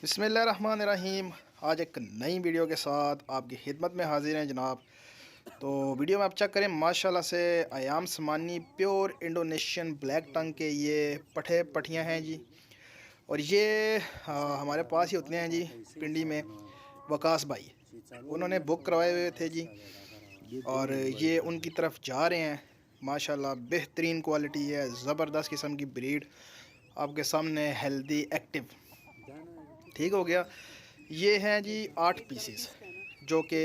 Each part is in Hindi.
बिस्मिल्लाहिर्रहमानिर्रहीम। आज एक नई वीडियो के साथ आपकी खिदमत में हाजिर हैं जनाब। तो वीडियो में आप चेक करें, माशाल्लाह से अयाम समानी प्योर इंडोनेशियन ब्लैक टंग के ये पठे पठियाँ हैं जी। और ये हमारे पास ही होते हैं जी पिंडी में। वकास भाई उन्होंने बुक करवाए हुए थे जी, और ये उनकी तरफ जा रहे हैं। माशाल्लाह बेहतरीन क्वालिटी है, ज़बरदस्त किस्म की ब्रीड आपके सामने, हेल्दी एक्टिव। ठीक हो गया। ये हैं जी 8 पीसेस जो कि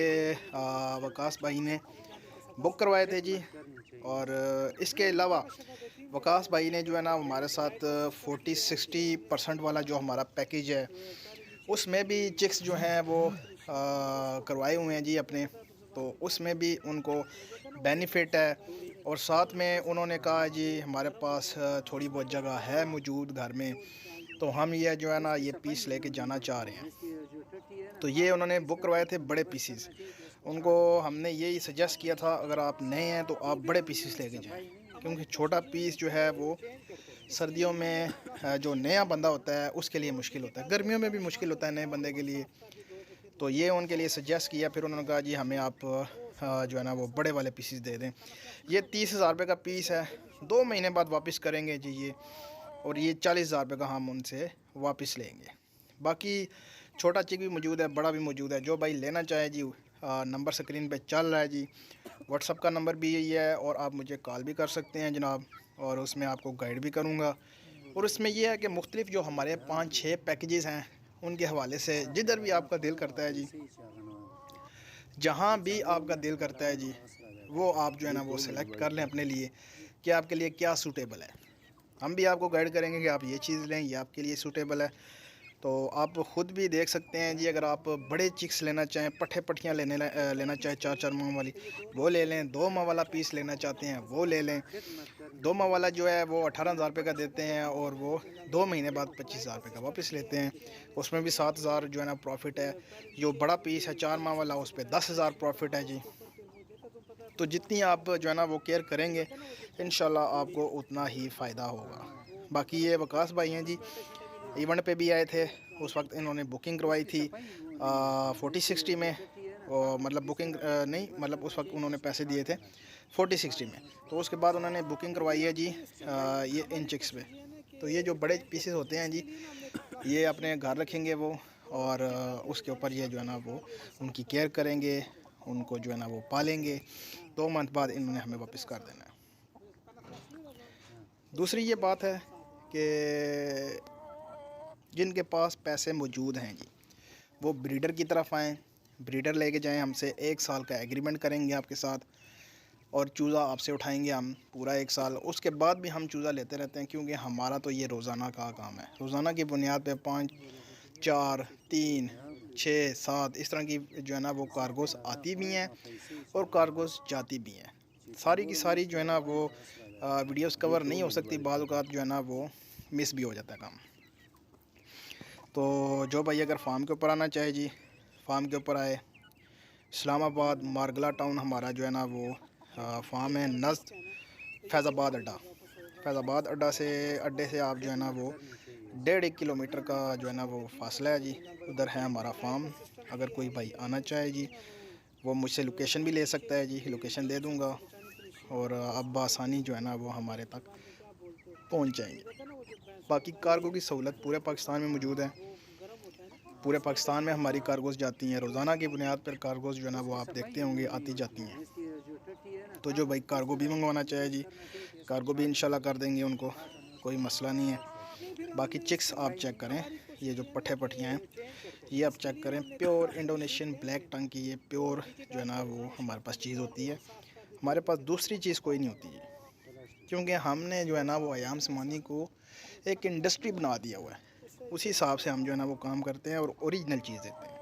वकास भाई ने बुक करवाए थे जी। और इसके अलावा वकास भाई ने जो है ना हमारे साथ 40-60% वाला जो हमारा पैकेज है उसमें भी चिक्स जो हैं वो करवाए हुए हैं जी अपने। तो उसमें भी उनको बेनिफिट है। और साथ में उन्होंने कहा जी हमारे पास थोड़ी बहुत जगह है मौजूद घर में, तो हम ये जो है ना ये पीस लेके जाना चाह रहे हैं। तो ये उन्होंने बुक करवाए थे बड़े पीसीस। उनको हमने यही सजेस्ट किया था अगर आप नए हैं तो आप बड़े पीसीस लेके जाएं, क्योंकि छोटा पीस जो है वो सर्दियों में जो नया बंदा होता है उसके लिए मुश्किल होता है, गर्मियों में भी मुश्किल होता है नए बंदे के लिए। तो ये उनके लिए सजेस्ट किया। फिर उन्होंने कहा जी हमें आप जो है ना वो बड़े वाले पीसीस दे दें। ये 30,000 रुपये का पीस है, 2 महीने बाद वापस करेंगे जी ये। और ये 40,000 रुपये का हम उनसे वापस लेंगे। बाकी छोटा चिक भी मौजूद है, बड़ा भी मौजूद है। जो भाई लेना चाहे जी नंबर स्क्रीन पे चल रहा है जी। व्हाट्सअप का नंबर भी यही है, और आप मुझे कॉल भी कर सकते हैं जनाब, और उसमें आपको गाइड भी करूँगा। और उसमें यह है कि मुख्तलिफ जो हमारे 5-6 पैकेजेस हैं उनके हवाले से जिधर भी आपका दिल करता है जी, जहाँ भी आपका दिल करता है जी, वो आप जो है ना वो सिलेक्ट कर लें अपने लिए कि आपके लिए क्या सूटेबल है। हम भी आपको गाइड करेंगे कि आप ये चीज़ लें, ये आपके लिए सूटेबल है। तो आप ख़ुद भी देख सकते हैं जी, अगर आप बड़े चिक्स लेना चाहें, पट्ठे पट्टियाँ लेना चाहें 4-4 माह वाली, वो ले लें। 2 माह वाला पीस लेना चाहते हैं वो ले लें। 2 माह वाला जो है वो 18,000 रुपये का देते हैं, और वो 2 महीने बाद 25,000 रुपये का वापस लेते हैं। उसमें भी 7,000 जो है ना प्रॉफिट है। जो बड़ा पीस है 4 माह वाला, उस पर 10,000 प्रॉफिट है जी। तो जितनी आप जो है ना वो केयर करेंगे इंशाल्लाह आपको उतना ही फ़ायदा होगा। बाकी ये वकास भाई हैं जी, इवेंट पे भी आए थे। उस वक्त इन्होंने बुकिंग करवाई थी 40-60 में। और मतलब बुकिंग नहीं, मतलब उस वक्त उन्होंने पैसे दिए थे 40-60 में। तो उसके बाद उन्होंने बुकिंग करवाई है जी ये इन चिक्स पे। तो ये जो बड़े पीसेस होते हैं जी, ये अपने घर रखेंगे वो, और उसके ऊपर ये जो है ना वो उनकी केयर करेंगे, उनको जो है ना वो पालेंगे। 2 मंथ बाद इन्होंने हमें वापस कर देना है। दूसरी ये बात है कि जिनके पास पैसे मौजूद हैं जी, वो ब्रीडर की तरफ आएँ, ब्रीडर लेके जाएं हमसे। 1 साल का एग्रीमेंट करेंगे आपके साथ, और चूज़ा आपसे उठाएंगे हम पूरा 1 साल। उसके बाद भी हम चूज़ा लेते रहते हैं, क्योंकि हमारा तो ये रोज़ाना का काम है। रोज़ाना की बुनियाद पे 5, 4, 3, 6, 7 इस तरह की जो है ना वो कार्गोस आती भी हैं और कार्गोस जाती भी हैं। सारी की सारी जो है ना वो वीडियोस कवर नहीं हो सकती, बाज़ औक़ात जो है ना वो मिस भी हो जाता है काम। तो जो भाई अगर फार्म के ऊपर आना चाहे जी, फार्म के ऊपर आए। इस्लामाबाद मारगला टाउन हमारा जो है ना वो फार्म है। नज़द फैज़ाबाद अड्डा, फैज़ाबाद अड्डे से आप जो है ना वो 1.5 किलोमीटर का जो है ना वो फासला है जी। उधर है हमारा फार्म। अगर कोई भाई आना चाहे जी, वो मुझसे लोकेशन भी ले सकता है जी, लोकेशन दे दूँगा, और अब आसानी जो है ना वो हमारे तक पहुंच जाएंगे। बाकी कार्गो की सहूलत पूरे पाकिस्तान में मौजूद है। पूरे पाकिस्तान में हमारी कार्गोस जाती हैं रोज़ाना की बुनियाद पर। कार्गोस जो है ना वो आप देखते होंगे आती जाती हैं। तो जो भाई कार्गो भी मंगवाना चाहे जी, कार्गो भी इंशाल्लाह कर देंगे उनको, कोई मसला नहीं है। बाकी चिक्स आप चेक करें, ये जो पट्ठे पट्टियाँ हैं ये आप चेक करें। प्योर इंडोनेशियन ब्लैक टंग की ये प्योर जो है ना वो हमारे पास चीज़ होती है। हमारे पास दूसरी चीज़ कोई नहीं होती है, क्योंकि हमने जो है ना वो अयाम समानी को एक इंडस्ट्री बना दिया हुआ है। उसी हिसाब से हम जो है ना वो काम करते हैं और ओरिजिनल चीज़ देते हैं।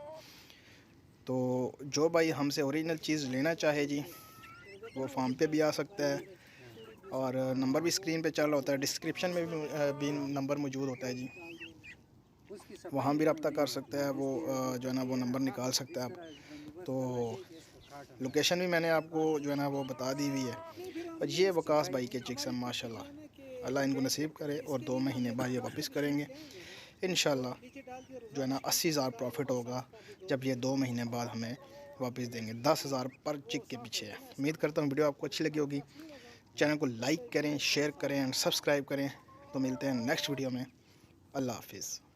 तो जो भाई हमसे ओरिजिनल चीज़ लेना चाहे जी, वो फार्म पे भी आ सकता है, और नंबर भी स्क्रीन पे चल रहा होता है, डिस्क्रिप्शन में भी नंबर मौजूद होता है जी, वहाँ भी रब्ता कर सकता है। वो जो है ना वो नंबर निकाल सकता है आप। तो लोकेशन भी मैंने आपको जो है ना वो बता दी हुई है। और ये वकास भाई के चिक्स हैं माशाल्लाह, अल्लाह इनको नसीब करे, और 2 महीने बाद ये वापस करेंगे। इंशाल्लाह जो है ना 80,000 प्रॉफिट होगा जब ये 2 महीने बाद हमें वापस देंगे। 10,000 पर चिक के पीछे है। उम्मीद करता हूँ वीडियो आपको अच्छी लगी होगी। चैनल को लाइक करें, शेयर करें एंड सब्सक्राइब करें। तो मिलते हैं नेक्स्ट वीडियो में। अल्लाह हाफिज़।